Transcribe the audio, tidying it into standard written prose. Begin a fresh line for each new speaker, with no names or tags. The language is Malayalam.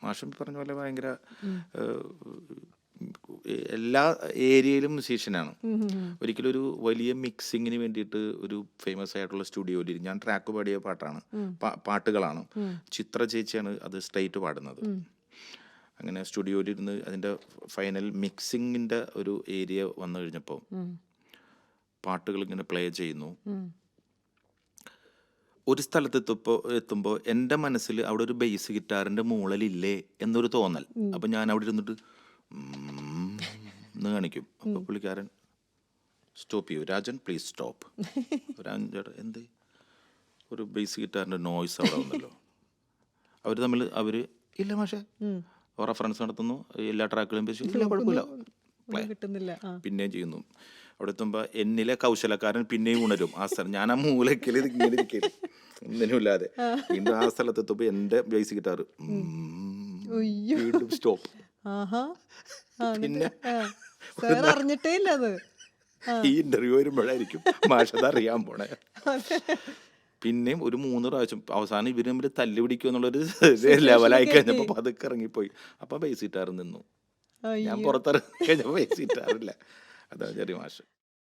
മാഷും പറഞ്ഞ പോലെ ഭയങ്കര എല്ലാ ഏരിയയിലും മ്യൂസീഷ്യനാണ്. ഒരിക്കലും ഒരു വലിയ മിക്സിങ്ങിന് വേണ്ടിയിട്ട് ഒരു ഫേമസ് ആയിട്ടുള്ള സ്റ്റുഡിയോയിൽ ഞാൻ ട്രാക്ക് പാടിയ പാട്ടുകളാണ്. ചിത്ര ചേച്ചിയാണ് അത് സ്ട്രൈറ്റ് പാടുന്നത്. അങ്ങനെ സ്റ്റുഡിയോയിലിരുന്ന് അതിൻ്റെ ഫൈനൽ മിക്സിങ്ങിൻ്റെ ഒരു ഏരിയ വന്നു കഴിഞ്ഞപ്പോൾ പാട്ടുകൾ ഇങ്ങനെ പ്ലേ ചെയ്യുന്നു. ഒരു സ്ഥലത്ത് എത്തുമ്പോൾ എൻ്റെ മനസ്സിൽ അവിടെ ഒരു ബേസ് ഗിറ്റാറിൻ്റെ മൂളലില്ലേ എന്നൊരു തോന്നൽ. അപ്പം ഞാൻ അവിടെ ഇരുന്നിട്ട് എന്ന് കാണിക്കും. അപ്പോൾ പുള്ളിക്കാരൻ സ്റ്റോപ്പ് ചെയ്യൂ, രാജൻ പ്ലീസ് സ്റ്റോപ്പ്. ഒരു എന്ത് ഒരു ബേസ് ഗിറ്റാറിൻ്റെ നോയ്സ് അവിടെ ഉണ്ടല്ലോ. അവർ തമ്മിൽ ഇല്ല മാഷേ റെഫറൻസ് നടത്തുന്നു, എല്ലാ ട്രാക്കുകളും ഇല്ല കുഴപ്പമില്ല, പിന്നെയും ചെയ്യുന്നു. അവിടെ എത്തുമ്പോൾ എന്നിലെ കൗശലക്കാരൻ പിന്നെയും ഉണരും. ആ സ്ഥലം ഞാൻ ആ മൂലക്കൽ ഇങ്ങനെ ഇരിക്കല് ഒന്നിനുമില്ലാതെ. വീണ്ടും ആ സ്ഥലത്തെത്തുമ്പോൾ എൻ്റെ ബേസ് ഗിറ്റാർ വീണ്ടും സ്റ്റോപ്പ്. പിന്നെ ഈ ഇന്റർവ്യൂ വരുമ്പോഴായിരിക്കും മാഷത് അറിയാൻ പോണേ. പിന്നെയും ഒരു 3 പ്രാവശ്യം അവസാനം ഇവര് തമ്മിൽ തല്ലു പിടിക്കുക എന്നുള്ളൊരു ലെവലായി കഴിഞ്ഞപ്പോൾ പതുക്കെ ഇറങ്ങിപ്പോയി. അപ്പൊ ബേസ് ഗിറ്റാർ നിന്നു. ഞാൻ പുറത്തിറങ്ങി കഴിഞ്ഞപ്പോൾ ബേസ് ഗിറ്റാറില്ല. അതാണ് ചെറിയ മാഷ്.